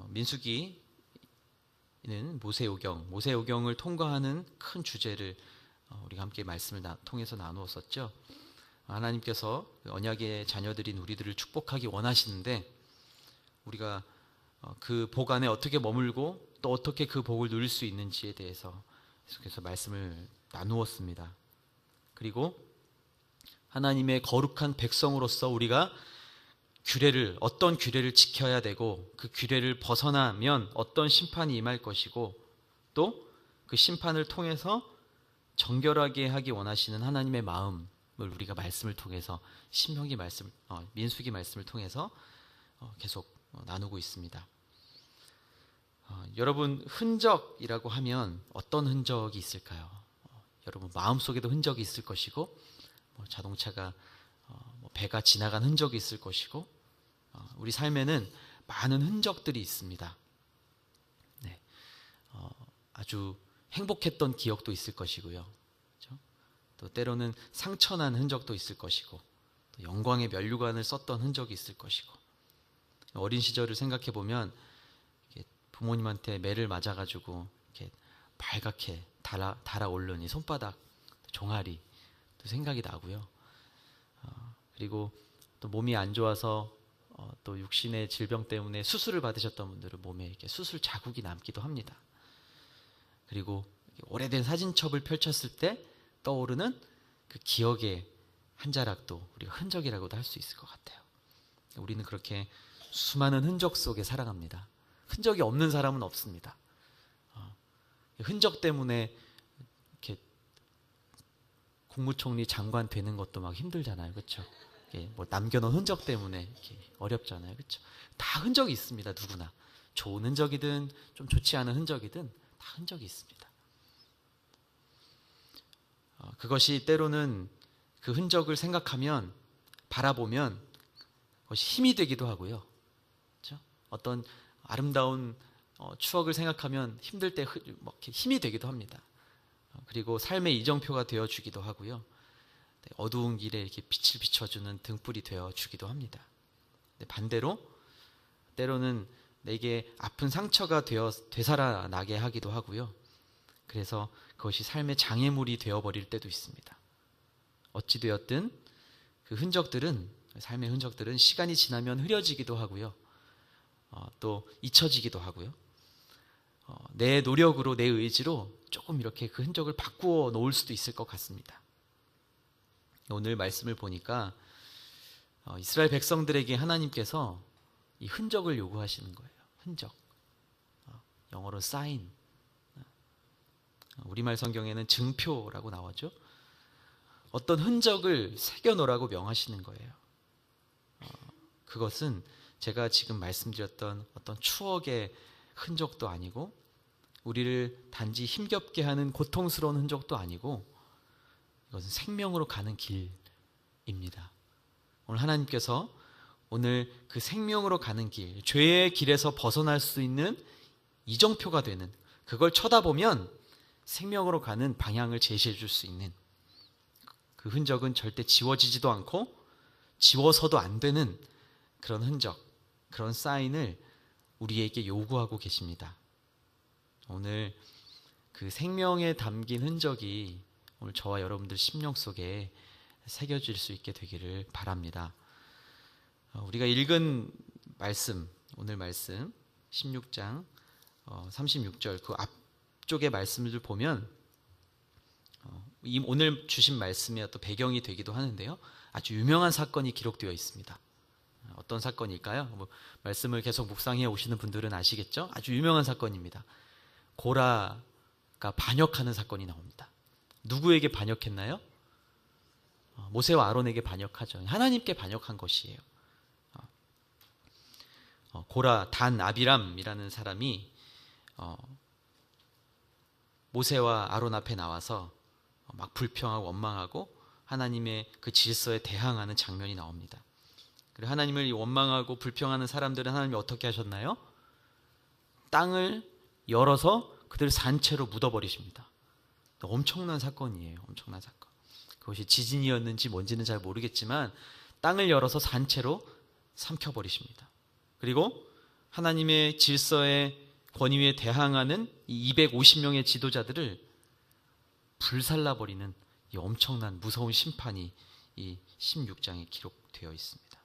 민수기는 모세오경을 통과하는 큰 주제를 우리가 함께 말씀을 통해서 나누었었죠. 하나님께서 언약의 자녀들인 우리들을 축복하기 원하시는데 우리가 그 복 안에 어떻게 머물고 또 어떻게 그 복을 누릴 수 있는지에 대해서 계속해서 말씀을 나누었습니다. 그리고 하나님의 거룩한 백성으로서 우리가 어떤 규례를 지켜야 되고 그 규례를 벗어나면 어떤 심판이 임할 것이고 또 그 심판을 통해서 정결하게 하기 원하시는 하나님의 마음을 우리가 말씀을 통해서 민수기 말씀을 통해서 계속 나누고 있습니다. 여러분, 흔적이라고 하면 어떤 흔적이 있을까요? 여러분 마음속에도 흔적이 있을 것이고 자동차가 배가 지나간 흔적이 있을 것이고 우리 삶에는 많은 흔적들이 있습니다. 네. 아주 행복했던 기억도 있을 것이고요. 그렇죠? 또 때로는 상처난 흔적도 있을 것이고 또 영광의 면류관을 썼던 흔적이 있을 것이고 어린 시절을 생각해 보면 부모님한테 매를 맞아가지고 이렇게 발갛게 달아오른 이 손바닥 종아리 또 생각이 나고요. 그리고 또 몸이 안 좋아서 또 육신의 질병 때문에 수술을 받으셨던 분들은 몸에 이렇게 수술 자국이 남기도 합니다. 그리고 오래된 사진첩을 펼쳤을 때 떠오르는 그 기억의 한 자락도 우리가 흔적이라고도 할 수 있을 것 같아요. 우리는 그렇게 수많은 흔적 속에 살아갑니다. 흔적이 없는 사람은 없습니다. 흔적 때문에 이렇게 국무총리 장관 되는 것도 막 힘들잖아요, 그렇죠? 뭐 남겨놓은 흔적 때문에 이렇게 어렵잖아요, 그렇죠? 다 흔적이 있습니다, 누구나. 좋은 흔적이든 좀 좋지 않은 흔적이든 다 흔적이 있습니다. 그것이 때로는 그 흔적을 생각하면 바라보면 그것이 힘이 되기도 하고요, 그렇죠? 어떤 아름다운 추억을 생각하면 힘들 때 힘이 되기도 합니다. 그리고 삶의 이정표가 되어주기도 하고요. 어두운 길에 이렇게 빛을 비춰주는 등불이 되어주기도 합니다. 반대로 때로는 내게 아픈 상처가 되살아나게 하기도 하고요. 그래서 그것이 삶의 장애물이 되어버릴 때도 있습니다. 어찌되었든 그 삶의 흔적들은 시간이 지나면 흐려지기도 하고요. 또 잊혀지기도 하고요. 내 노력으로 내 의지로 조금 이렇게 그 흔적을 바꾸어 놓을 수도 있을 것 같습니다. 오늘 말씀을 보니까 이스라엘 백성들에게 하나님께서 이 흔적을 요구하시는 거예요. 흔적. 영어로 sign. 우리말 성경에는 증표라고 나오죠. 어떤 흔적을 새겨놓으라고 명하시는 거예요. 그것은 제가 지금 말씀드렸던 어떤 추억의 흔적도 아니고 우리를 단지 힘겹게 하는 고통스러운 흔적도 아니고 이것은 생명으로 가는 길입니다. 오늘 하나님께서 오늘 그 생명으로 가는 길, 죄의 길에서 벗어날 수 있는 이정표가 되는, 그걸 쳐다보면 생명으로 가는 방향을 제시해 줄 수 있는 그 흔적은 절대 지워지지도 않고 지워서도 안 되는 그런 흔적, 그런 사인을 우리에게 요구하고 계십니다. 오늘 그 생명에 담긴 흔적이 오늘 저와 여러분들 심령 속에 새겨질 수 있게 되기를 바랍니다. 우리가 읽은 말씀, 오늘 말씀 16장 36절 그 앞쪽의 말씀을 보면 오늘 주신 말씀의 또 배경이 되기도 하는데요. 아주 유명한 사건이 기록되어 있습니다. 어떤 사건일까요? 말씀을 계속 묵상해 오시는 분들은 아시겠죠? 아주 유명한 사건입니다. 고라가 반역하는 사건이 나옵니다. 누구에게 반역했나요? 모세와 아론에게 반역하죠. 하나님께 반역한 것이에요. 고라, 단, 아비람이라는 사람이 모세와 아론 앞에 나와서 막 불평하고 원망하고 하나님의 그 질서에 대항하는 장면이 나옵니다. 그리고 하나님을 원망하고 불평하는 사람들은 하나님이 어떻게 하셨나요? 땅을 열어서 그들을 산채로 묻어버리십니다. 엄청난 사건이에요. 엄청난 사건. 그것이 지진이었는지 뭔지는 잘 모르겠지만 땅을 열어서 산채로 삼켜버리십니다. 그리고 하나님의 질서의 권위에 대항하는 이 250명의 지도자들을 불살라버리는 이 엄청난 무서운 심판이 이 16장에 기록되어 있습니다.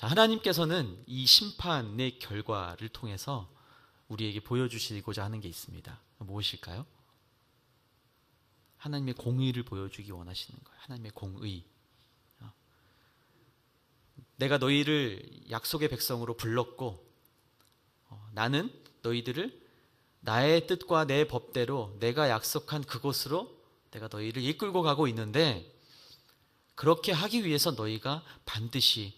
하나님께서는 이 심판의 결과를 통해서 우리에게 보여주시고자 하는 게 있습니다. 무엇일까요? 하나님의 공의를 보여주기 원하시는 거예요. 하나님의 공의. 내가 너희를 약속의 백성으로 불렀고 나는 너희들을 나의 뜻과 내 법대로 내가 약속한 그곳으로 내가 너희를 이끌고 가고 있는데, 그렇게 하기 위해서 너희가 반드시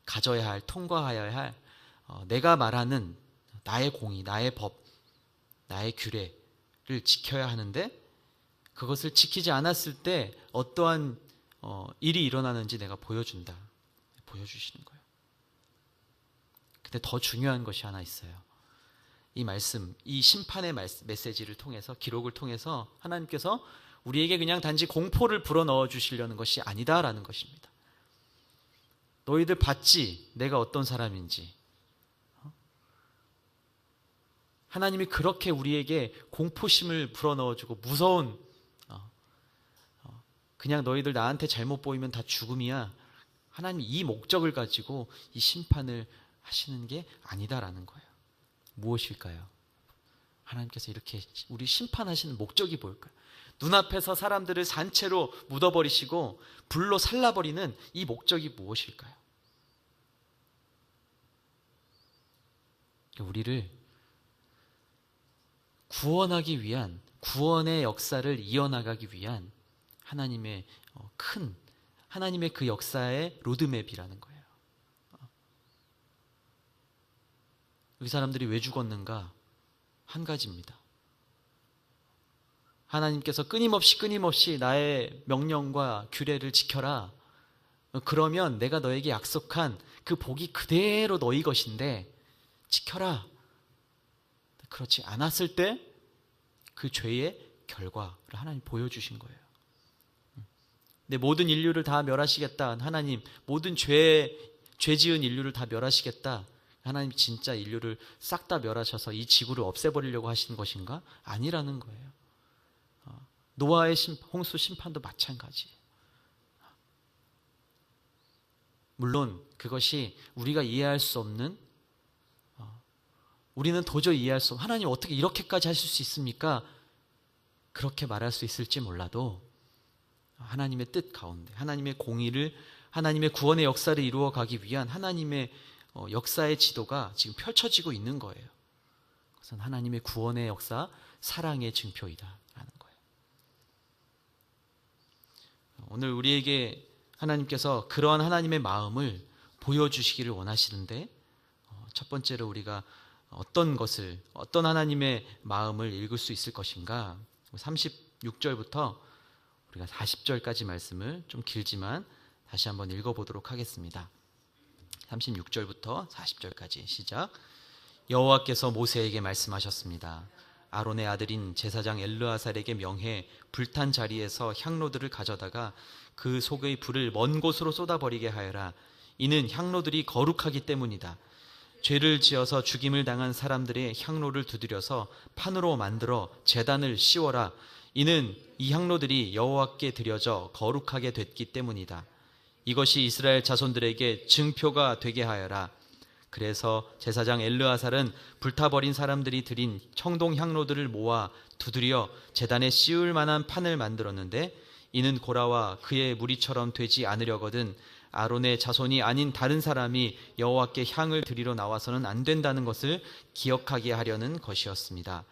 가져야 할, 통과하여야 할 내가 말하는 나의 공의, 나의 법, 나의 규례를 지켜야 하는데, 그것을 지키지 않았을 때 어떠한 일이 일어나는지 내가 보여준다. 보여주시는 거예요. 근데 더 중요한 것이 하나 있어요. 이 말씀, 이 심판의 메시지를 통해서, 기록을 통해서 하나님께서 우리에게 그냥 단지 공포를 불어넣어 주시려는 것이 아니다라는 것입니다. 너희들 봤지? 내가 어떤 사람인지. 하나님이 그렇게 우리에게 공포심을 불어넣어주고 무서운, 그냥 너희들 나한테 잘못 보이면 다 죽음이야, 하나님이 이 목적을 가지고 이 심판을 하시는 게 아니다라는 거예요. 무엇일까요? 하나님께서 이렇게 우리 심판하시는 목적이 뭘까요? 눈앞에서 사람들을 산채로 묻어버리시고 불로 살라버리는 이 목적이 무엇일까요? 우리를 구원하기 위한, 구원의 역사를 이어나가기 위한 하나님의 하나님의 그 역사의 로드맵이라는 거예요. 이 사람들이 왜 죽었는가? 한 가지입니다. 하나님께서 끊임없이 나의 명령과 규례를 지켜라. 그러면 내가 너에게 약속한 그 복이 그대로 너희 것인데 지켜라. 그렇지 않았을 때 그 죄의 결과를 하나님 보여주신 거예요. 근데 모든 인류를 다 멸하시겠다. 하나님, 모든 죄 지은 인류를 다 멸하시겠다. 하나님 진짜 인류를 싹 다 멸하셔서 이 지구를 없애버리려고 하시는 것인가? 아니라는 거예요. 노아의 홍수 심판도 마찬가지예요. 물론 그것이 우리가 이해할 수 없는, 우리는 도저히 이해할 수 없는, 하나님 어떻게 이렇게까지 하실 수 있습니까? 그렇게 말할 수 있을지 몰라도 하나님의 뜻 가운데, 하나님의 공의를, 하나님의 구원의 역사를 이루어 가기 위한 하나님의 역사의 지도가 지금 펼쳐지고 있는 거예요. 그것은 하나님의 구원의 역사, 사랑의 증표이다라는 거예요. 오늘 우리에게 하나님께서 그러한 하나님의 마음을 보여주시기를 원하시는데, 첫 번째로 우리가 어떤 하나님의 마음을 읽을 수 있을 것인가? 36절부터 우리가 40절까지 말씀을 좀 길지만 다시 한번 읽어보도록 하겠습니다. 36절부터 40절까지 시작. 여호와께서 모세에게 말씀하셨습니다. 아론의 아들인 제사장 엘르아살에게 명해 불탄 자리에서 향로들을 가져다가 그 속의 불을 먼 곳으로 쏟아버리게 하여라. 이는 향로들이 거룩하기 때문이다. 죄를 지어서 죽임을 당한 사람들의 향로를 두드려서 판으로 만들어 제단을 씌워라. 이는 이 향로들이 여호와께 드려져 거룩하게 됐기 때문이다. 이것이 이스라엘 자손들에게 증표가 되게 하여라. 그래서 제사장 엘르아살은 불타버린 사람들이 드린 청동 향로들을 모아 두드려 제단에 씌울 만한 판을 만들었는데, 이는 고라와 그의 무리처럼 되지 않으려거든 아론의 자손이 아닌 다른 사람이 여호와께 향을 드리러 나와서는 안 된다는 것을 기억하게 하려는 것이었습니다.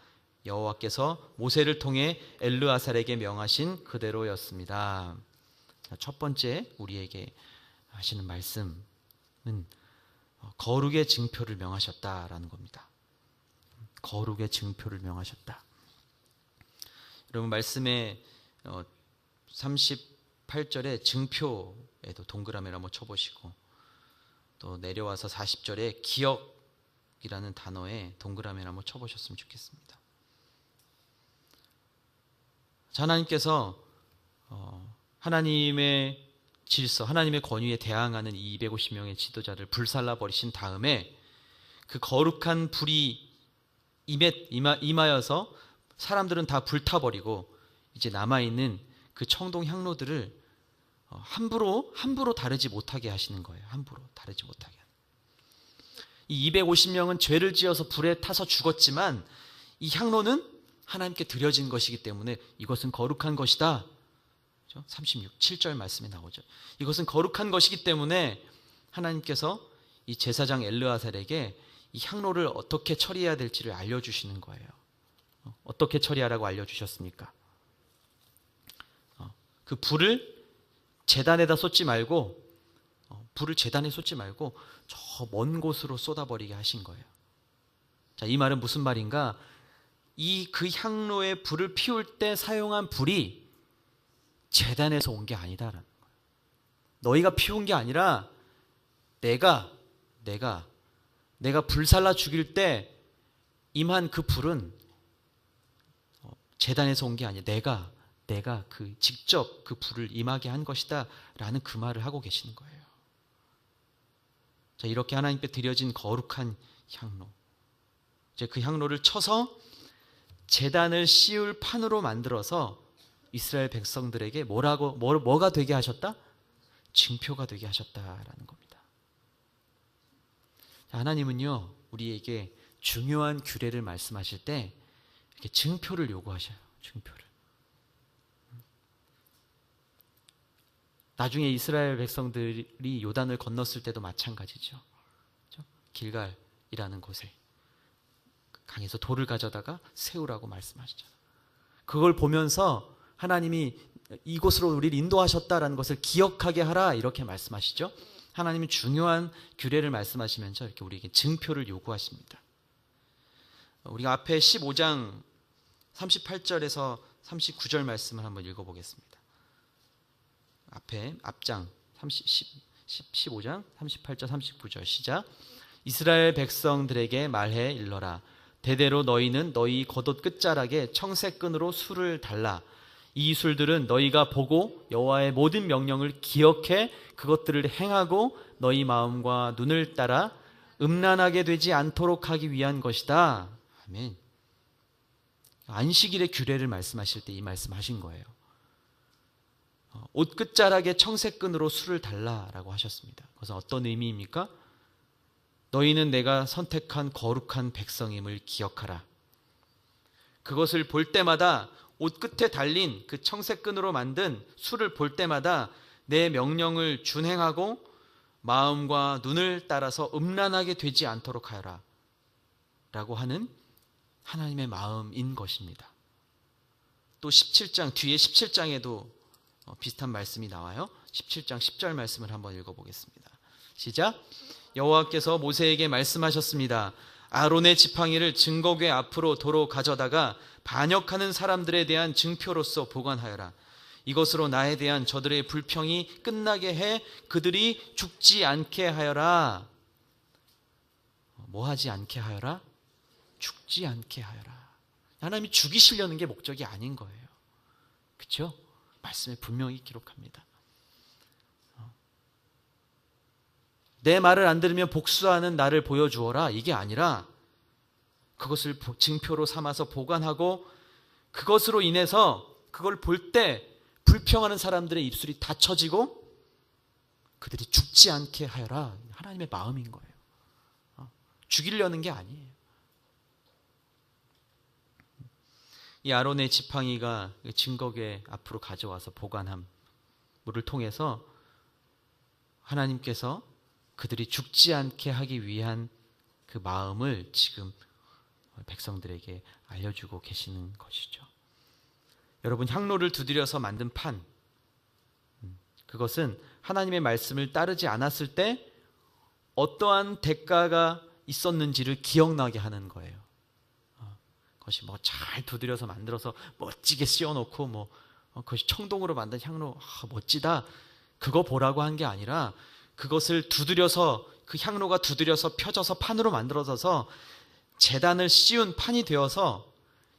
여호와께서 모세를 통해 엘르아살에게 명하신 그대로였습니다. 첫 번째 우리에게 하시는 말씀은 거룩의 증표를 명하셨다라는 겁니다. 거룩의 증표를 명하셨다. 여러분, 말씀에 38절에 증표에도 동그라미를 한번 쳐보시고, 또 내려와서 40절에 기억이라는 단어에 동그라미를 한번 쳐보셨으면 좋겠습니다. 하나님께서 하나님의 질서, 하나님의 권위에 대항하는 이 250명의 지도자를 불살라 버리신 다음에 그 거룩한 불이 임하여서 사람들은 다 불타버리고 이제 남아있는 그 청동 향로들을 함부로 다르지 못하게 하시는 거예요. 함부로 다르지 못하게. 이 250명은 죄를 지어서 불에 타서 죽었지만 이 향로는 하나님께 드려진 것이기 때문에 이것은 거룩한 것이다. 36, 7절 말씀에 나오죠. 이것은 거룩한 것이기 때문에 하나님께서 이 제사장 엘르아살에게 이 향로를 어떻게 처리해야 될지를 알려주시는 거예요. 어떻게 처리하라고 알려주셨습니까? 그 불을 제단에다 쏟지 말고 불을 제단에 쏟지 말고 저 먼 곳으로 쏟아버리게 하신 거예요. 자, 이 말은 무슨 말인가? 그 향로에 불을 피울 때 사용한 불이 제단에서 온 게 아니다라는 거예요. 너희가 피운 게 아니라 내가 불살라 죽일 때 임한 그 불은 제단에서 온 게 아니라 내가 직접 그 불을 임하게 한 것이다 라는 그 말을 하고 계시는 거예요. 자, 이렇게 하나님께 드려진 거룩한 향로, 이제 그 향로를 쳐서 제단을 씌울 판으로 만들어서 이스라엘 백성들에게 뭐가 되게 하셨다? 증표가 되게 하셨다라는 겁니다. 자, 하나님은요 우리에게 중요한 규례를 말씀하실 때 이렇게 증표를 요구하셔요. 증표를. 나중에 이스라엘 백성들이 요단을 건넜을 때도 마찬가지죠. 길갈이라는 곳에 강에서 돌을 가져다가 세우라고 말씀하시잖아요. 그걸 보면서 하나님이 이곳으로 우리를 인도하셨다라는 것을 기억하게 하라 이렇게 말씀하시죠. 하나님은 중요한 규례를 말씀하시면서 이렇게 우리에게 증표를 요구하십니다. 우리가 앞에 15장 38절에서 39절 말씀을 한번 읽어보겠습니다. 앞장 15장 38절 39절 시작. 이스라엘 백성들에게 말해 일러라. 대대로 너희는 너희 겉옷 끝자락에 청색끈으로 술을 달라. 이 술들은 너희가 보고 여호와의 모든 명령을 기억해 그것들을 행하고 너희 마음과 눈을 따라 음란하게 되지 않도록 하기 위한 것이다. 아멘. 안식일의 규례를 말씀하실 때 이 말씀하신 거예요. 옷 끝자락에 청색끈으로 술을 달라라고 하셨습니다. 그래서 어떤 의미입니까? 너희는 내가 선택한 거룩한 백성임을 기억하라. 그것을 볼 때마다 옷 끝에 달린 그 청색끈으로 만든 술을 볼 때마다 내 명령을 준행하고 마음과 눈을 따라서 음란하게 되지 않도록 하여라 라고 하는 하나님의 마음인 것입니다. 또 17장 뒤에 17장에도 비슷한 말씀이 나와요. 17장 10절 말씀을 한번 읽어보겠습니다. 시작. 여호와께서 모세에게 말씀하셨습니다. 아론의 지팡이를 증거궤 앞으로 도로 가져다가 반역하는 사람들에 대한 증표로서 보관하여라. 이것으로 나에 대한 저들의 불평이 끝나게 해 그들이 죽지 않게 하여라. 뭐 하지 않게 하여라? 죽지 않게 하여라. 하나님이 죽이시려는 게 목적이 아닌 거예요. 그렇죠? 말씀에 분명히 기록합니다. 내 말을 안 들으면 복수하는 나를 보여주어라. 이게 아니라 그것을 증표로 삼아서 보관하고 그것으로 인해서 그걸 볼 때 불평하는 사람들의 입술이 닫혀지고 그들이 죽지 않게 하여라. 하나님의 마음인 거예요. 죽이려는 게 아니에요. 이 아론의 지팡이가 증거궤 앞으로 가져와서 보관함을 통해서 하나님께서 그들이 죽지 않게 하기 위한 그 마음을 지금 백성들에게 알려주고 계시는 것이죠. 여러분, 향로를 두드려서 만든 판, 그것은 하나님의 말씀을 따르지 않았을 때 어떠한 대가가 있었는지를 기억나게 하는 거예요. 그것이 뭐 잘 두드려서 만들어서 멋지게 씌워놓고 그것이 청동으로 만든 향로, 멋지다, 그거 보라고 한 게 아니라 그것을 두드려서, 그 향로가 두드려서 펴져서 판으로 만들어져서 제단을 씌운 판이 되어서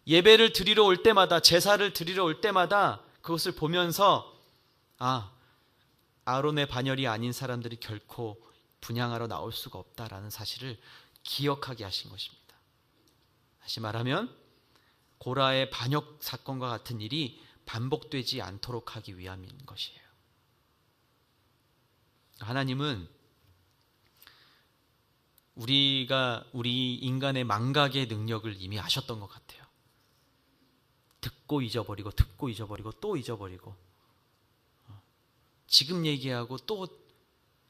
예배를 드리러 올 때마다, 제사를 드리러 올 때마다 그것을 보면서 아론의 반열이 아닌 사람들이 결코 분향하러 나올 수가 없다라는 사실을 기억하게 하신 것입니다. 다시 말하면 고라의 반역 사건과 같은 일이 반복되지 않도록 하기 위함인 것이에요. 하나님은 우리 인간의 망각의 능력을 이미 아셨던 것 같아요. 듣고 잊어버리고 듣고 잊어버리고 또 잊어버리고, 지금 얘기하고 또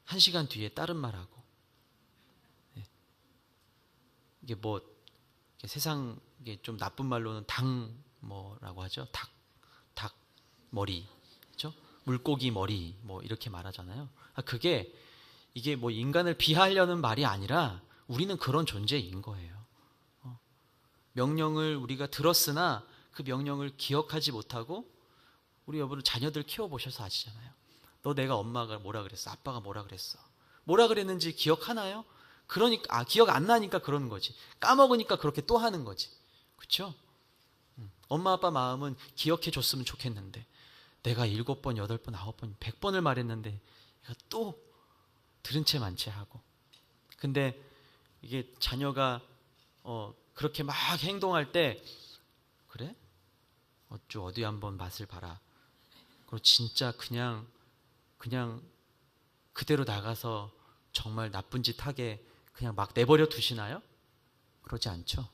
1시간 뒤에 다른 말하고, 이게 뭐 세상 좀 나쁜 말로는 뭐라고 하죠? 닭 머리, 그렇죠? 물고기 머리 뭐 이렇게 말하잖아요. 이게 뭐 인간을 비하하려는 말이 아니라 우리는 그런 존재인 거예요. 명령을 우리가 들었으나 그 명령을 기억하지 못하고, 우리 여러분 자녀들 키워보셔서 아시잖아요. 너 내가 엄마가 뭐라 그랬어? 아빠가 뭐라 그랬어? 뭐라 그랬는지 기억하나요? 그러니까 기억 안 나니까 그러는 거지. 까먹으니까 그렇게 또 하는 거지. 그렇죠? 엄마 아빠 마음은 기억해 줬으면 좋겠는데 내가 7번, 8번, 9번, 100번을 말했는데 얘가 또 들은 채 만채 하고. 근데 이게 자녀가 그렇게 막 행동할 때, 그래? 어디 한번 맛을 봐라. 그리고 진짜 그냥 그대로 나가서 정말 나쁜 짓 하게 그냥 막 내버려 두시나요? 그러지 않죠.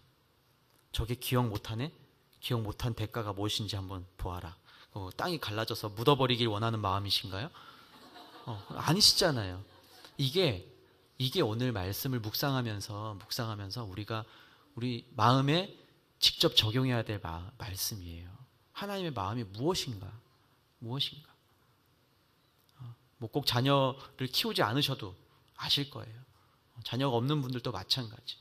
저게 기억 못하네? 기억 못한 대가가 무엇인지 한번 보아라. 땅이 갈라져서 묻어버리길 원하는 마음이신가요? 아니시잖아요. 이게 오늘 말씀을 묵상하면서 우리가 우리 마음에 직접 적용해야 될 말씀이에요. 하나님의 마음이 무엇인가? 뭐 꼭 자녀를 키우지 않으셔도 아실 거예요. 자녀가 없는 분들도 마찬가지.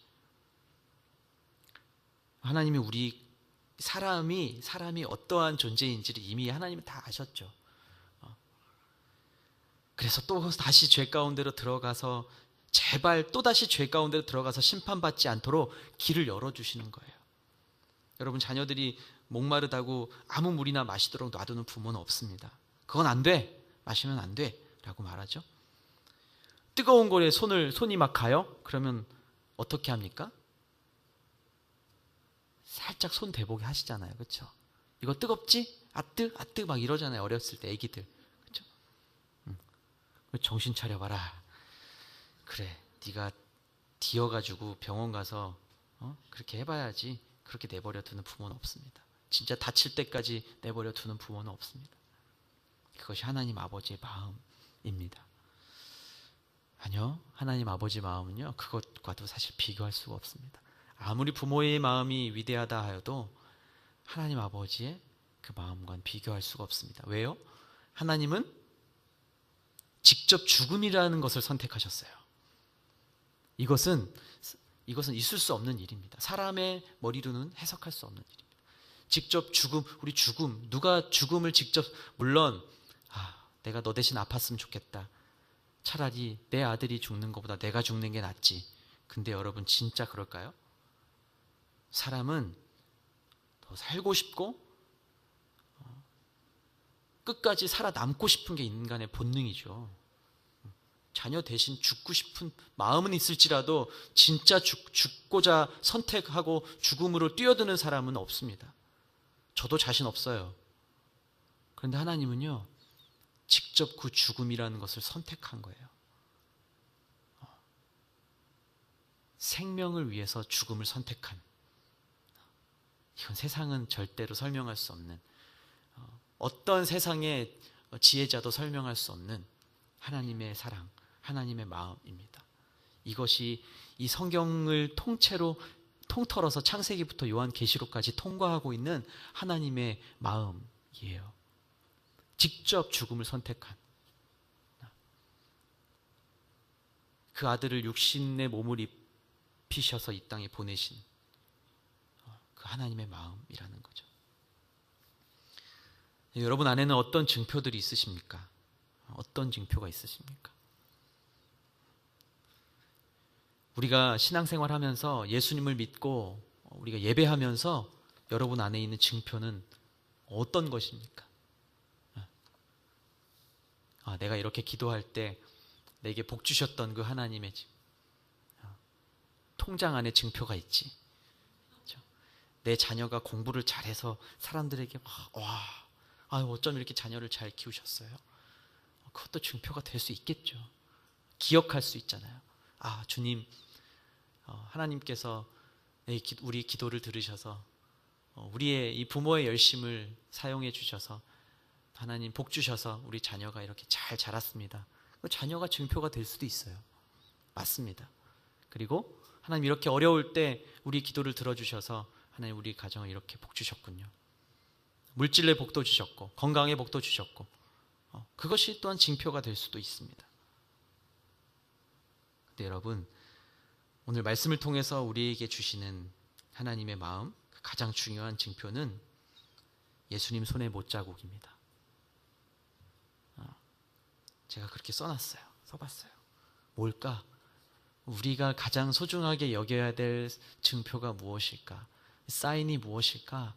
하나님이 우리 사람이 어떠한 존재인지를 이미 하나님은 다 아셨죠. 그래서 또 다시 죄 가운데로 들어가서, 제발 또 다시 죄 가운데로 들어가서 심판받지 않도록 길을 열어주시는 거예요. 여러분, 자녀들이 목마르다고 아무 물이나 마시도록 놔두는 부모는 없습니다. 그건 안 돼, 마시면 안 돼 라고 말하죠. 뜨거운 거에 손이 막 가요? 그러면 어떻게 합니까? 살짝 손 대보게 하시잖아요. 그렇죠? 이거 뜨겁지? 아뜨 막 이러잖아요. 어렸을 때 애기들. 그렇죠? 정신 차려봐라. 그래, 네가 뒤어가지고 병원 가서 그렇게 해봐야지. 그렇게 내버려 두는 부모는 없습니다. 진짜 다칠 때까지 내버려 두는 부모는 없습니다. 그것이 하나님 아버지의 마음입니다. 아니요, 하나님 아버지 마음은요, 그것과도 사실 비교할 수가 없습니다. 아무리 부모의 마음이 위대하다 하여도 하나님 아버지의 그 마음과는 비교할 수가 없습니다. 왜요? 하나님은 직접 죽음이라는 것을 선택하셨어요. 이것은 있을 수 없는 일입니다. 사람의 머리로는 해석할 수 없는 일입니다. 직접 죽음, 누가 죽음을 직접, 물론 내가 너 대신 아팠으면 좋겠다. 차라리 내 아들이 죽는 것보다 내가 죽는 게 낫지. 근데 여러분, 진짜 그럴까요? 사람은 더 살고 싶고 끝까지 살아남고 싶은 게 인간의 본능이죠. 자녀 대신 죽고 싶은 마음은 있을지라도 진짜 죽고자 선택하고 죽음으로 뛰어드는 사람은 없습니다. 저도 자신 없어요. 그런데 하나님은요, 직접 그 죽음이라는 것을 선택한 거예요. 생명을 위해서 죽음을 선택한, 이건 세상은 절대로 설명할 수 없는, 어떤 세상의 지혜자도 설명할 수 없는 하나님의 사랑, 하나님의 마음입니다. 이것이 이 성경을 통틀어서 창세기부터 요한계시록까지 통과하고 있는 하나님의 마음이에요. 직접 죽음을 선택한, 그 아들을 육신의 몸을 입히셔서 이 땅에 보내신 그 하나님의 마음이라는 거죠. 여러분 안에는 어떤 증표들이 있으십니까? 어떤 증표가 있으십니까? 우리가 신앙생활하면서 예수님을 믿고 우리가 예배하면서 여러분 안에 있는 증표는 어떤 것입니까? 내가 이렇게 기도할 때 내게 복 주셨던 그 하나님의 통장 안에 증표가 있지. 그렇죠? 내 자녀가 공부를 잘해서 사람들에게 어쩜 이렇게 자녀를 잘 키우셨어요. 그것도 증표가 될 수 있겠죠. 기억할 수 있잖아요. 주님, 하나님께서 우리 기도를 들으셔서 우리의 이 부모의 열심을 사용해 주셔서 하나님 복 주셔서 우리 자녀가 이렇게 잘 자랐습니다. 그 자녀가 증표가 될 수도 있어요. 맞습니다. 그리고 하나님 이렇게 어려울 때 우리 기도를 들어주셔서 하나님 우리 가정을 이렇게 복 주셨군요. 물질의 복도 주셨고 건강의 복도 주셨고 그것이 또한 징표가 될 수도 있습니다. 근데 여러분, 오늘 말씀을 통해서 우리에게 주시는 하나님의 마음, 가장 중요한 징표는 예수님 손의 못자국입니다. 제가 그렇게 써봤어요. 뭘까? 우리가 가장 소중하게 여겨야 될 증표가 무엇일까? 사인이 무엇일까?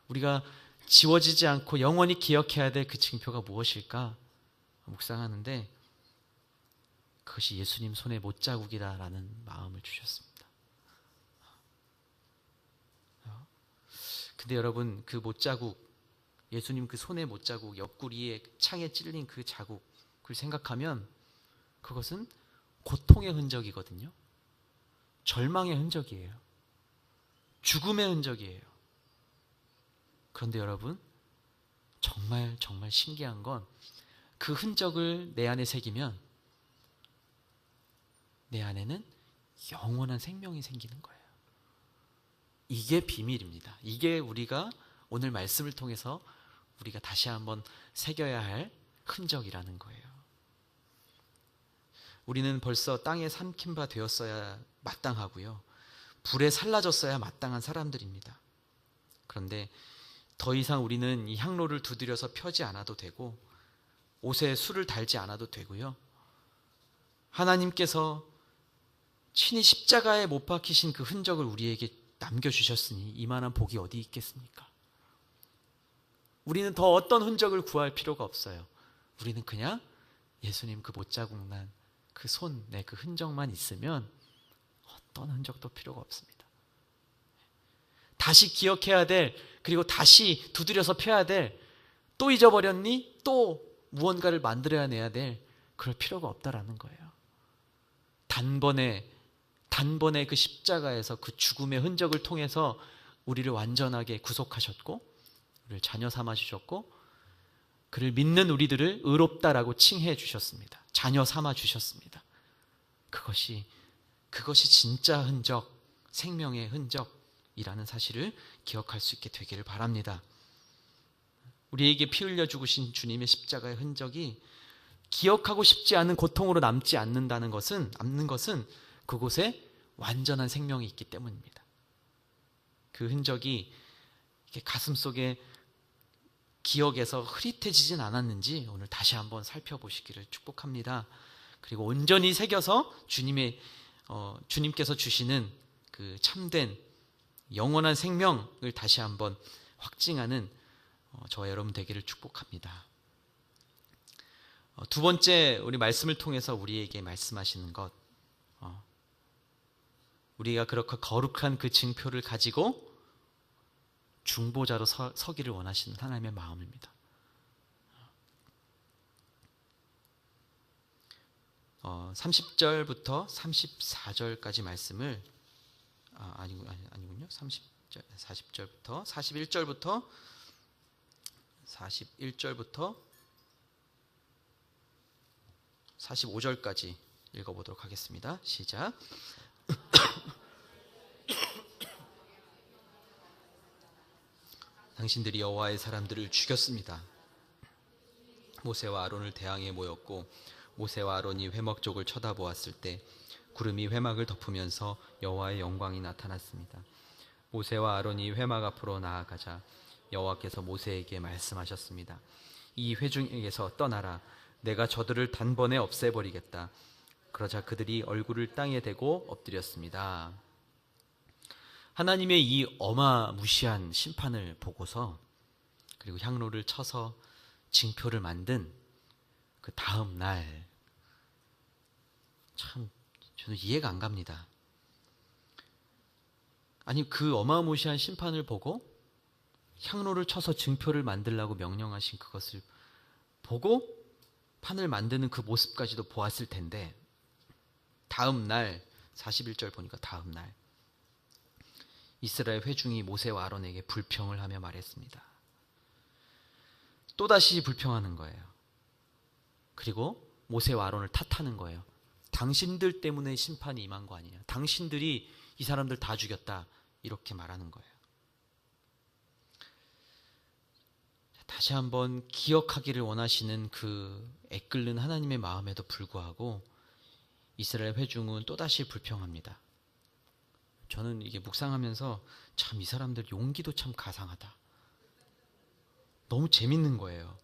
우리가 지워지지 않고 영원히 기억해야 될 그 증표가 무엇일까? 묵상하는데 그것이 예수님 손의 못자국이다라는 마음을 주셨습니다. 근데 여러분, 그 못자국, 예수님 그 손의 못자국, 옆구리에 창에 찔린 그 자국을 생각하면 그것은 고통의 흔적이거든요. 절망의 흔적이에요. 죽음의 흔적이에요. 그런데 여러분, 정말 신기한 건 그 흔적을 내 안에 새기면 내 안에는 영원한 생명이 생기는 거예요. 이게 비밀입니다. 이게 우리가 오늘 말씀을 통해서 우리가 다시 한번 새겨야 할 흔적이라는 거예요. 우리는 벌써 땅에 삼킨 바 되었어야 마땅하고요. 불에 살라졌어야 마땅한 사람들입니다. 그런데 더 이상 우리는 이 향로를 두드려서 펴지 않아도 되고 옷에 술을 달지 않아도 되고요. 하나님께서 친히 십자가에 못 박히신 그 흔적을 우리에게 남겨주셨으니 이만한 복이 어디 있겠습니까? 우리는 더 어떤 흔적을 구할 필요가 없어요. 우리는 그냥 예수님 그 못자국 난 그 손, 그 흔적만 있으면 어떤 흔적도 필요가 없습니다. 다시 기억해야 될, 그리고 다시 두드려서 펴야 될, 또 잊어버렸니? 또 무언가를 만들어내야 될, 그럴 필요가 없다라는 거예요. 단번에 그 십자가에서 그 죽음의 흔적을 통해서 우리를 완전하게 구속하셨고 우리를 자녀 삼아 주셨고 그를 믿는 우리들을 의롭다라고 칭해 주셨습니다. 자녀 삼아 주셨습니다. 그것이 진짜 흔적, 생명의 흔적이라는 사실을 기억할 수 있게 되기를 바랍니다. 우리에게 피 흘려 죽으신 주님의 십자가의 흔적이 기억하고 싶지 않은 고통으로 남지 않는 것은 그곳에 완전한 생명이 있기 때문입니다. 그 흔적이 가슴속에 기억에서 흐릿해지진 않았는지 오늘 다시 한번 살펴보시기를 축복합니다. 그리고 온전히 새겨서 주님께서 주시는 그 참된 영원한 생명을 다시 한번 확증하는 저와 여러분 되기를 축복합니다. 두 번째, 우리 말씀을 통해서 우리에게 말씀하시는 것, 우리가 그렇게 거룩한 그 증표를 가지고 중보자로 서기를 원하시는 하나님의 마음입니다. 30절부터 34절까지 말씀을 아니군요. 40절부터 41절부터 45절까지 읽어보도록 하겠습니다. 시작. 당신들이 여호와의 사람들을 죽였습니다. 모세와 아론을 대항해 모였고 모세와 아론이 회막 쪽을 쳐다보았을 때 구름이 회막을 덮으면서 여호와의 영광이 나타났습니다. 모세와 아론이 회막 앞으로 나아가자 여호와께서 모세에게 말씀하셨습니다. 이 회중에게서 떠나라. 내가 저들을 단번에 없애버리겠다. 그러자 그들이 얼굴을 땅에 대고 엎드렸습니다. 하나님의 이 어마무시한 심판을 보고서 그리고 향로를 쳐서 징표를 만든 그 다음 날, 참 저는 이해가 안 갑니다. 아니, 그 어마무시한 심판을 보고 향로를 쳐서 증표를 만들라고 명령하신 그것을 보고 판을 만드는 그 모습까지도 보았을 텐데, 다음 날 41절 보니까 다음 날 이스라엘 회중이 모세와 아론에게 불평을 하며 말했습니다. 또다시 불평하는 거예요. 그리고 모세와 아론을 탓하는 거예요. 당신들 때문에 심판이 임한 거 아니냐, 당신들이 이 사람들 다 죽였다, 이렇게 말하는 거예요. 다시 한번 기억하기를 원하시는 그 애끓는 하나님의 마음에도 불구하고 이스라엘 회중은 또다시 불평합니다. 저는 이게 묵상하면서 참 이 사람들 용기도 참 가상하다. 너무 재밌는 거예요.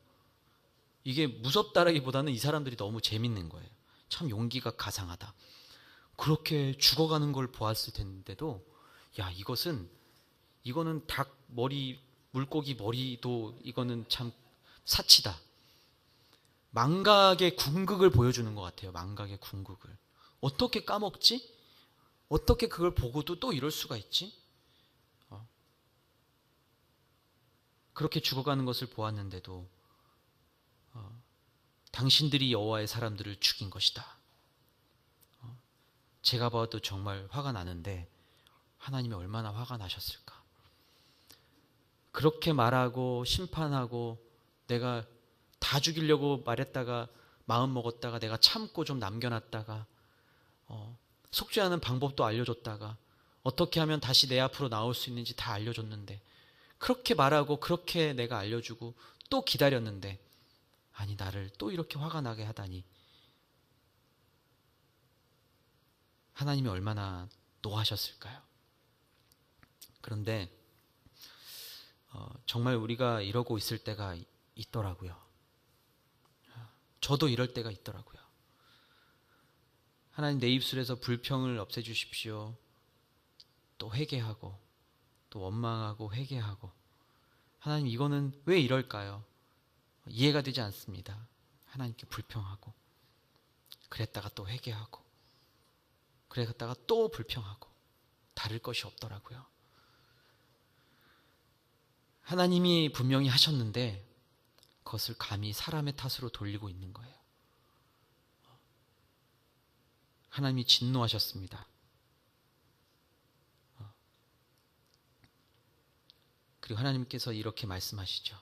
이게 무섭다라기보다는 이 사람들이 너무 재밌는 거예요. 참 용기가 가상하다. 그렇게 죽어가는 걸 보았을 텐데도, 야, 이거는 닭 머리, 물고기 머리도 이거는 참 사치다. 망각의 궁극을 보여주는 것 같아요. 망각의 궁극을. 어떻게 까먹지? 어떻게 그걸 보고도 또 이럴 수가 있지? 그렇게 죽어가는 것을 보았는데도 당신들이 여호와의 사람들을 죽인 것이다. 제가 봐도 정말 화가 나는데 하나님이 얼마나 화가 나셨을까? 그렇게 말하고 심판하고 내가 다 죽이려고 말했다가 마음 먹었다가 내가 참고 좀 남겨놨다가 속죄하는 방법도 알려줬다가 어떻게 하면 다시 내 앞으로 나올 수 있는지 다 알려줬는데, 그렇게 말하고 그렇게 내가 알려주고 또 기다렸는데, 아니 나를 또 이렇게 화가 나게 하다니, 하나님이 얼마나 노하셨을까요? 그런데 정말 우리가 이러고 있을 때가 있더라고요. 저도 이럴 때가 있더라고요. 하나님, 내 입술에서 불평을 없애주십시오. 또 회개하고 또 원망하고 회개하고, 하나님 이거는 왜 이럴까요? 이해가 되지 않습니다. 하나님께 불평하고, 그랬다가 또 회개하고, 그랬다가 또 불평하고, 다를 것이 없더라고요. 하나님이 분명히 하셨는데 그것을 감히 사람의 탓으로 돌리고 있는 거예요. 하나님이 진노하셨습니다. 그리고 하나님께서 이렇게 말씀하시죠.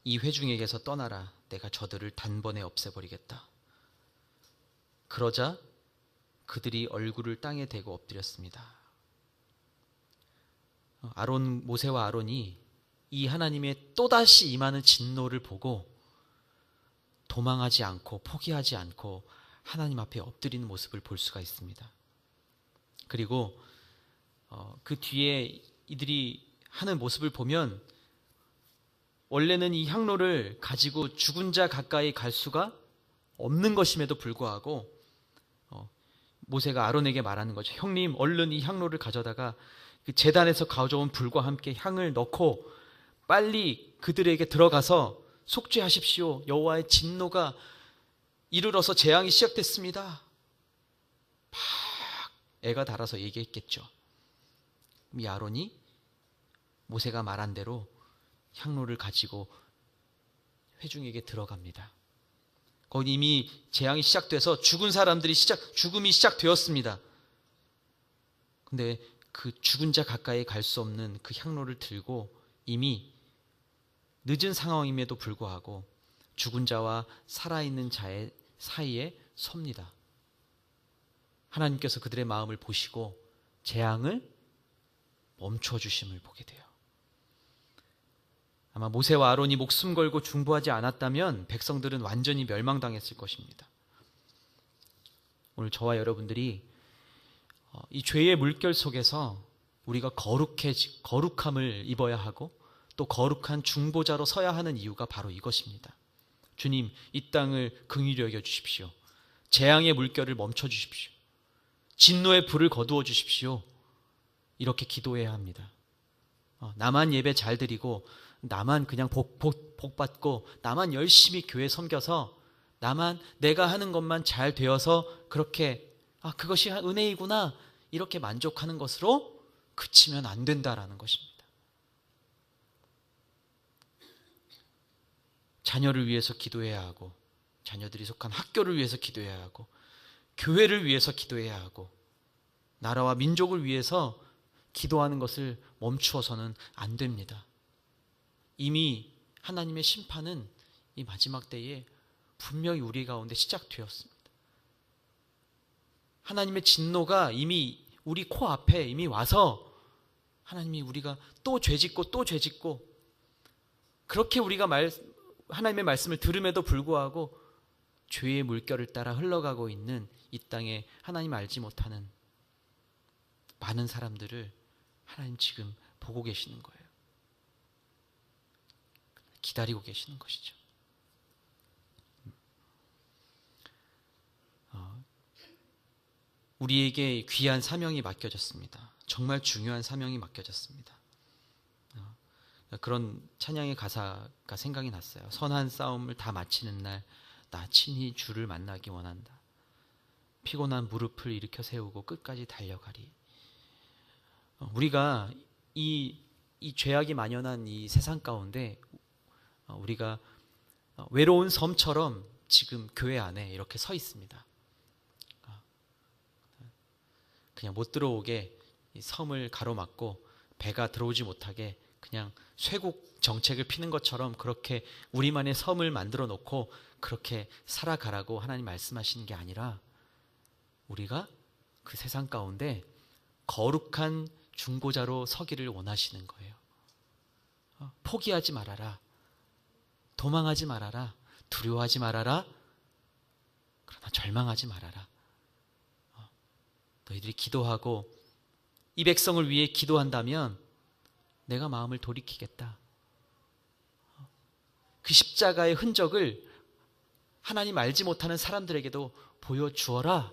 이 회중에게서 떠나라. 내가 저들을 단번에 없애버리겠다. 그러자 그들이 얼굴을 땅에 대고 엎드렸습니다. 모세와 아론이 이 하나님의 또다시 임하는 진노를 보고 도망하지 않고 포기하지 않고 하나님 앞에 엎드리는 모습을 볼 수가 있습니다. 그리고 그 뒤에 이들이 하는 모습을 보면, 원래는 이 향로를 가지고 죽은 자 가까이 갈 수가 없는 것임에도 불구하고 모세가 아론에게 말하는 거죠. 형님, 얼른 이 향로를 가져다가 그 제단에서 가져온 불과 함께 향을 넣고 빨리 그들에게 들어가서 속죄하십시오. 여호와의 진노가 이르러서 재앙이 시작됐습니다. 막 애가 달아서 얘기했겠죠. 이 아론이 모세가 말한 대로 향로를 가지고 회중에게 들어갑니다. 거기 이미 재앙이 시작돼서 죽음이 시작되었습니다. 근데 그 죽은 자 가까이 갈 수 없는 그 향로를 들고 이미 늦은 상황임에도 불구하고 죽은 자와 살아있는 자의 사이에 섭니다. 하나님께서 그들의 마음을 보시고 재앙을 멈춰주심을 보게 돼요. 아마 모세와 아론이 목숨 걸고 중보하지 않았다면 백성들은 완전히 멸망당했을 것입니다. 오늘 저와 여러분들이 이 죄의 물결 속에서 우리가 거룩함을 입어야 하고 또 거룩한 중보자로 서야 하는 이유가 바로 이것입니다. 주님, 이 땅을 긍휼히 여겨 주십시오. 재앙의 물결을 멈춰 주십시오. 진노의 불을 거두어 주십시오. 이렇게 기도해야 합니다. 나만 예배 잘 드리고 나만 그냥 복 받고 나만 열심히 교회 섬겨서 나만 내가 하는 것만 잘 되어서 그렇게 그것이 은혜이구나 이렇게 만족하는 것으로 그치면 안 된다라는 것입니다. 자녀를 위해서 기도해야 하고, 자녀들이 속한 학교를 위해서 기도해야 하고, 교회를 위해서 기도해야 하고, 나라와 민족을 위해서 기도하는 것을 멈추어서는 안 됩니다. 이미 하나님의 심판은 이 마지막 때에 분명히 우리 가운데 시작되었습니다. 하나님의 진노가 이미 우리 코앞에 이미 와서 하나님이 우리가 또 죄짓고 또 죄짓고, 그렇게 우리가 하나님의 말씀을 들음에도 불구하고 죄의 물결을 따라 흘러가고 있는 이 땅에 하나님 알지 못하는 많은 사람들을 하나님 지금 보고 계시는 거예요. 기다리고 계시는 것이죠. 우리에게 귀한 사명이 맡겨졌습니다. 정말 중요한 사명이 맡겨졌습니다. 그런 찬양의 가사가 생각이 났어요. 선한 싸움을 다 마치는 날 나 친히 주를 만나기 원한다. 피곤한 무릎을 일으켜 세우고 끝까지 달려가리. 우리가 이 죄악이 만연한 이 세상 가운데 우리가 외로운 섬처럼 지금 교회 안에 이렇게 서 있습니다. 그냥 못 들어오게 이 섬을 가로막고 배가 들어오지 못하게 그냥 쇄국 정책을 피는 것처럼 그렇게 우리만의 섬을 만들어 놓고 그렇게 살아가라고 하나님 말씀하시는 게 아니라, 우리가 그 세상 가운데 거룩한 중보자로 서기를 원하시는 거예요. 포기하지 말아라. 도망하지 말아라. 두려워하지 말아라. 그러나 절망하지 말아라. 너희들이 기도하고 이 백성을 위해 기도한다면 내가 마음을 돌이키겠다. 그 십자가의 흔적을 하나님 알지 못하는 사람들에게도 보여주어라.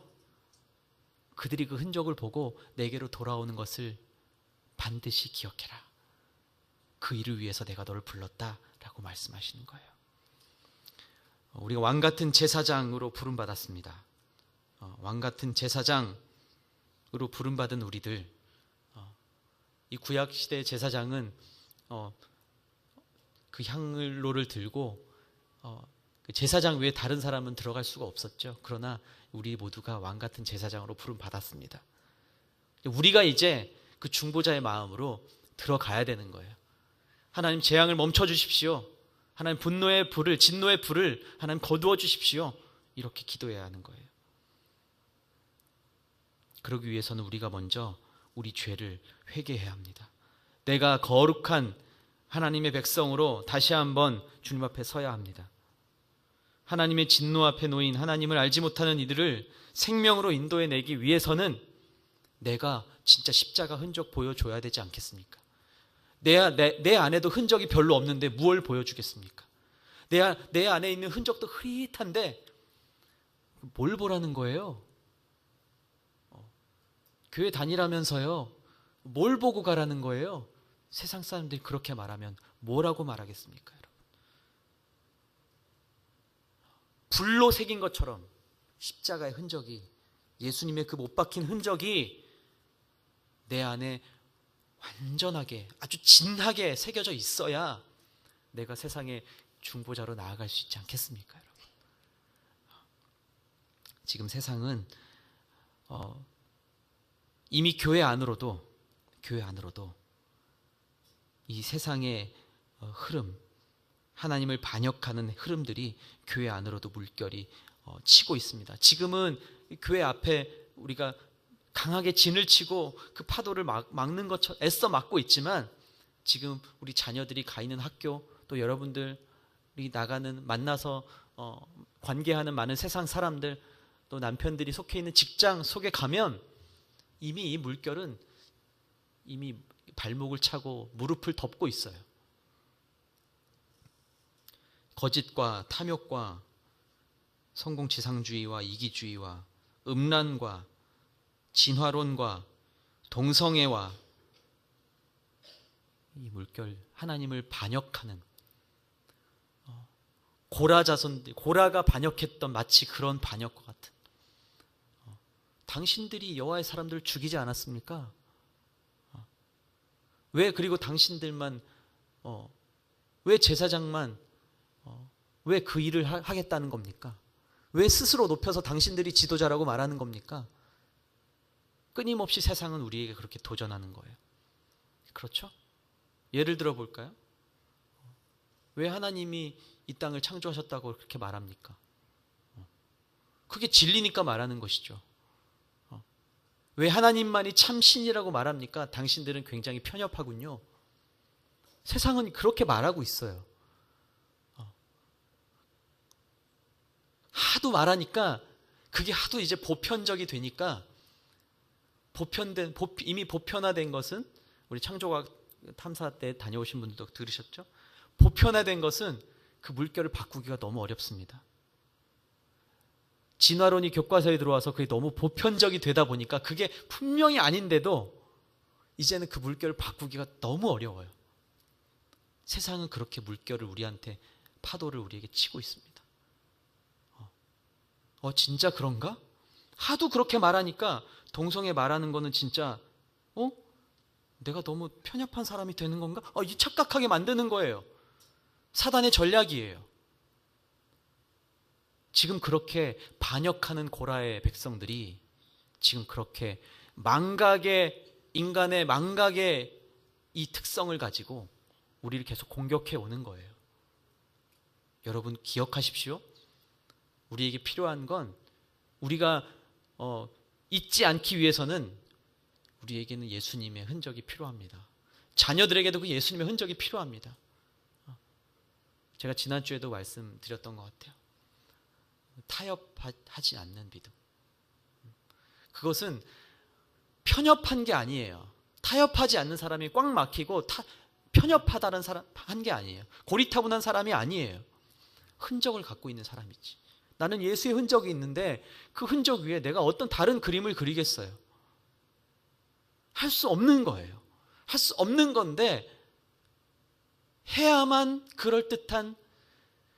그들이 그 흔적을 보고 내게로 돌아오는 것을 반드시 기억해라. 그 일을 위해서 내가 너를 불렀다라고 말씀하시는 거예요. 우리가 왕같은 제사장으로 부름받았습니다. 왕같은 제사장으로 부름받은 우리들, 이 구약시대 제사장은 그 향로를 들고 그 제사장 외에 다른 사람은 들어갈 수가 없었죠. 그러나 우리 모두가 왕같은 제사장으로 부름받았습니다. 우리가 이제 그 중보자의 마음으로 들어가야 되는 거예요. 하나님 재앙을 멈춰주십시오. 하나님 분노의 불을, 진노의 불을 하나님 거두어 주십시오. 이렇게 기도해야 하는 거예요. 그러기 위해서는 우리가 먼저 우리 죄를 회개해야 합니다. 내가 거룩한 하나님의 백성으로 다시 한번 주님 앞에 서야 합니다. 하나님의 진노 앞에 놓인 하나님을 알지 못하는 이들을 생명으로 인도해내기 위해서는 내가 진짜 십자가 흔적 보여줘야 되지 않겠습니까? 내 안에도 흔적이 별로 없는데 무엇을 보여주겠습니까? 내 안에 있는 흔적도 흐릿한데 뭘 보라는 거예요? 교회 다니라면서요, 뭘 보고 가라는 거예요? 세상 사람들이 그렇게 말하면 뭐라고 말하겠습니까, 여러분? 불로 새긴 것처럼 십자가의 흔적이, 예수님의 그 못 박힌 흔적이 내 안에 완전하게, 아주 진하게 새겨져 있어야 내가 세상의 중보자로 나아갈 수 있지 않겠습니까, 여러분? 지금 세상은 이미 교회 안으로도 이 세상의 흐름, 하나님을 반역하는 흐름들이 교회 안으로도 물결이 치고 있습니다. 지금은 교회 앞에 우리가 강하게 진을 치고 그 파도를 막는 것처럼 애써 막고 있지만, 지금 우리 자녀들이 가 있는 학교, 또 여러분들이 만나서 관계하는 많은 세상 사람들, 또 남편들이 속해 있는 직장 속에 가면 이미 이 물결은 이미 발목을 차고 무릎을 덮고 있어요. 거짓과 탐욕과 성공지상주의와 이기주의와 음란과 진화론과 동성애와 이 물결, 하나님을 반역하는 고라 자손들, 고라가 반역했던 마치 그런 반역과 같은. 당신들이 여호와의 사람들을 죽이지 않았습니까? 왜 그리고 당신들만 왜 제사장만 왜 그 일을 하겠다는 겁니까? 왜 스스로 높여서 당신들이 지도자라고 말하는 겁니까? 끊임없이 세상은 우리에게 그렇게 도전하는 거예요. 그렇죠? 예를 들어 볼까요? 왜 하나님이 이 땅을 창조하셨다고 그렇게 말합니까? 그게 진리니까 말하는 것이죠. 왜 하나님만이 참 신이라고 말합니까? 당신들은 굉장히 편협하군요. 세상은 그렇게 말하고 있어요. 하도 말하니까 그게 하도 이제 보편적이 되니까 이미 보편화된 것은 우리 창조과학 탐사 때 다녀오신 분들도 들으셨죠? 보편화된 것은 그 물결을 바꾸기가 너무 어렵습니다. 진화론이 교과서에 들어와서 그게 너무 보편적이 되다 보니까 그게 분명히 아닌데도 이제는 그 물결을 바꾸기가 너무 어려워요. 세상은 그렇게 물결을 우리한테 파도를 우리에게 치고 있습니다. 진짜 그런가? 하도 그렇게 말하니까 동성애 말하는 거는 진짜 내가 너무 편협한 사람이 되는 건가? 이 착각하게 만드는 거예요. 사단의 전략이에요. 지금 그렇게 반역하는 고라의 백성들이 지금 그렇게 인간의 망각의 이 특성을 가지고 우리를 계속 공격해 오는 거예요. 여러분 기억하십시오. 우리에게 필요한 건 우리가 잊지 않기 위해서는 우리에게는 예수님의 흔적이 필요합니다. 자녀들에게도 그 예수님의 흔적이 필요합니다. 제가 지난주에도 말씀드렸던 것 같아요. 타협하지 않는 믿음. 그것은 편협한 게 아니에요. 타협하지 않는 사람이 꽉 막히고 편협하다는 사람 한 게 아니에요. 고리타분한 사람이 아니에요. 흔적을 갖고 있는 사람이지. 나는 예수의 흔적이 있는데 그 흔적 위에 내가 어떤 다른 그림을 그리겠어요? 할 수 없는 거예요. 할 수 없는 건데 해야만 그럴듯한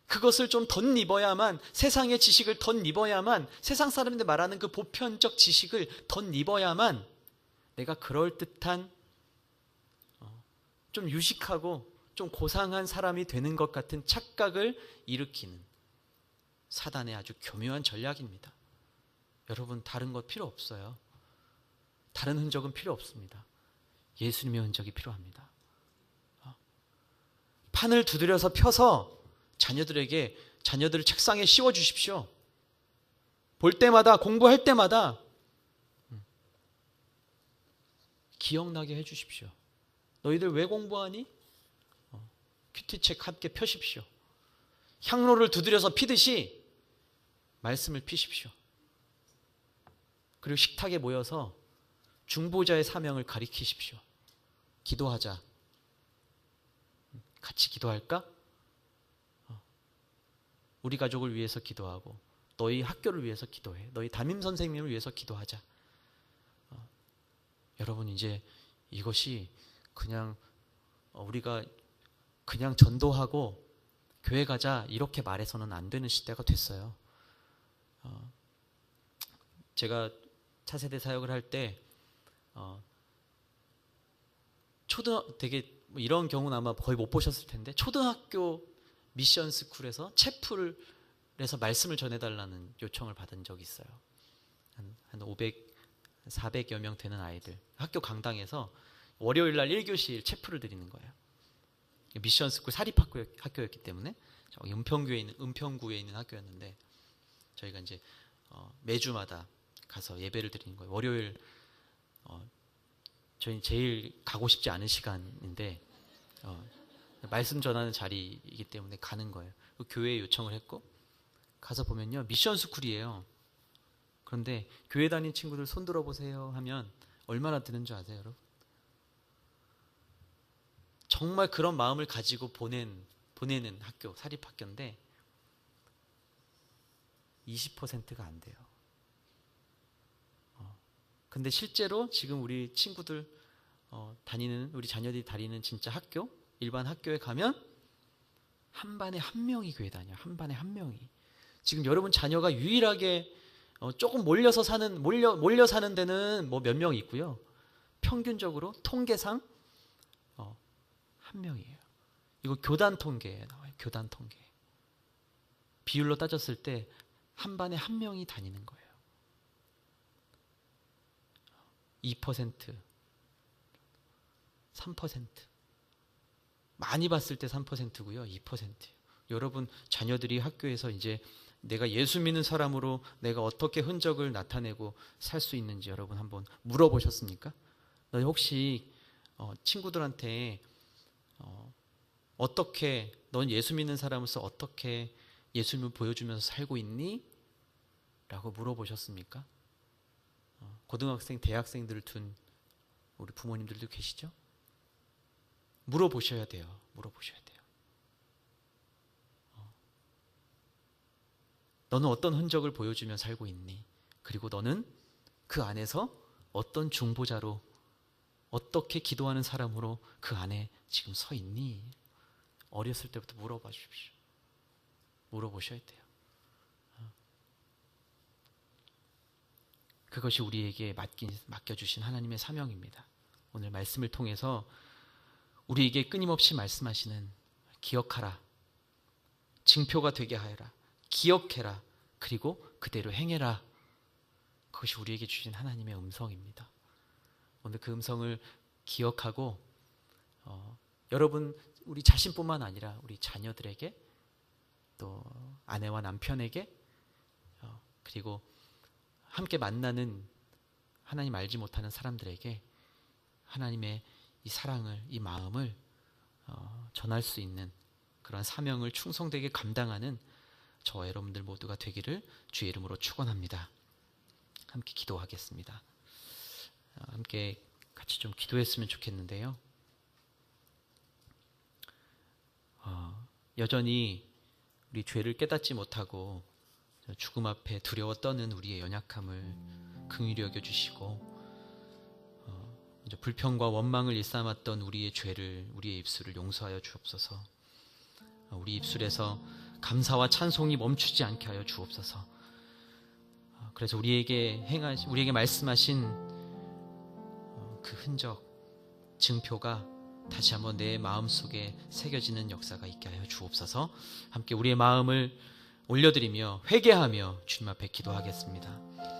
그것을 좀 덧입어야만 세상의 지식을 덧입어야만 세상 사람들 말하는 그 보편적 지식을 덧입어야만 내가 그럴듯한 좀 유식하고 좀 고상한 사람이 되는 것 같은 착각을 일으키는 사단의 아주 교묘한 전략입니다. 여러분 다른 것 필요 없어요. 다른 흔적은 필요 없습니다. 예수님의 흔적이 필요합니다. 판을 두드려서 펴서 자녀들을 책상에 씌워주십시오. 볼 때마다 공부할 때마다 기억나게 해주십시오. 너희들 왜 공부하니? 큐티책 함께 펴십시오. 향로를 두드려서 피듯이 말씀을 피십시오. 그리고 식탁에 모여서 중보자의 사명을 가리키십시오. 기도하자. 같이 기도할까? 우리 가족을 위해서 기도하고 너희 학교를 위해서 기도해. 너희 담임 선생님을 위해서 기도하자. 여러분 이제 이것이 그냥 우리가 그냥 전도하고 교회 가자 이렇게 말해서는 안 되는 시대가 됐어요. 제가 차세대 사역을 할 때 되게 이런 경우는 아마 거의 못 보셨을 텐데 초등학교 미션 스쿨에서 채플에서 말씀을 전해달라는 요청을 받은 적이 있어요. 한 500, 400여 명 되는 아이들 학교 강당에서 월요일 날 1교시일 채플을 드리는 거예요. 미션 스쿨 사립학교였기 때문에 저기 은평구에 있는 학교였는데 저희가 이제 매주마다 가서 예배를 드리는 거예요. 월요일 저희 제일 가고 싶지 않은 시간인데 말씀 전하는 자리이기 때문에 가는 거예요. 교회에 요청을 했고 가서 보면요 미션 스쿨이에요. 그런데 교회 다니는 친구들 손 들어보세요 하면 얼마나 드는 줄 아세요, 여러분? 정말 그런 마음을 가지고 보내는 학교, 사립학교인데 20%가 안 돼요. 근데 실제로 지금 우리 친구들 우리 자녀들이 다니는 진짜 학교, 일반 학교에 가면 한 반에 한 명이 교회 다녀요. 한 반에 한 명이. 지금 여러분 자녀가 유일하게 조금 몰려 사는 데는 뭐 몇 명 있고요. 평균적으로 통계상 한 명이에요. 이거 교단 통계에 나와요. 교단 통계. 비율로 따졌을 때 한 반에 한 명이 다니는 거예요. 2%, 3%. 많이 봤을 때 3%고요. 2%예요. 여러분 자녀들이 학교에서 이제 내가 예수 믿는 사람으로 내가 어떻게 흔적을 나타내고 살 수 있는지 여러분 한번 물어보셨습니까? 너 혹시 친구들한테 어떻게 넌 예수 믿는 사람으로서 어떻게 예수님을 보여주면서 살고 있니? 라고 물어보셨습니까? 고등학생, 대학생들을 둔 우리 부모님들도 계시죠? 물어보셔야 돼요. 물어보셔야 돼요. 너는 어떤 흔적을 보여주며 살고 있니? 그리고 너는 그 안에서 어떤 중보자로 어떻게 기도하는 사람으로 그 안에 지금 서 있니? 어렸을 때부터 물어봐 주십시오. 물어보셔야 돼요. 그것이 우리에게 맡겨주신 하나님의 사명입니다. 오늘 말씀을 통해서 우리에게 끊임없이 말씀하시는 기억하라, 징표가 되게 하여라, 기억해라, 그리고 그대로 행해라. 그것이 우리에게 주신 하나님의 음성입니다. 오늘 그 음성을 기억하고 여러분 우리 자신뿐만 아니라 우리 자녀들에게 또 아내와 남편에게 그리고 함께 만나는 하나님 알지 못하는 사람들에게 하나님의 이 사랑을, 이 마음을 전할 수 있는 그런 사명을 충성되게 감당하는 저와 여러분들 모두가 되기를 주의 이름으로 축원합니다. 함께 기도하겠습니다. 함께 같이 좀 기도했으면 좋겠는데요. 여전히 우리 죄를 깨닫지 못하고 죽음 앞에 두려워 떠는 우리의 연약함을 긍휼히 여겨주시고 불평과 원망을 일삼았던 우리의 죄를, 우리의 입술을 용서하여 주옵소서. 우리 입술에서 감사와 찬송이 멈추지 않게 하여 주옵소서. 그래서 우리에게 말씀하신 그 흔적, 증표가 다시 한번 내 마음속에 새겨지는 역사가 있게 하여 주옵소서. 함께 우리의 마음을 올려드리며 회개하며 주님 앞에 기도하겠습니다.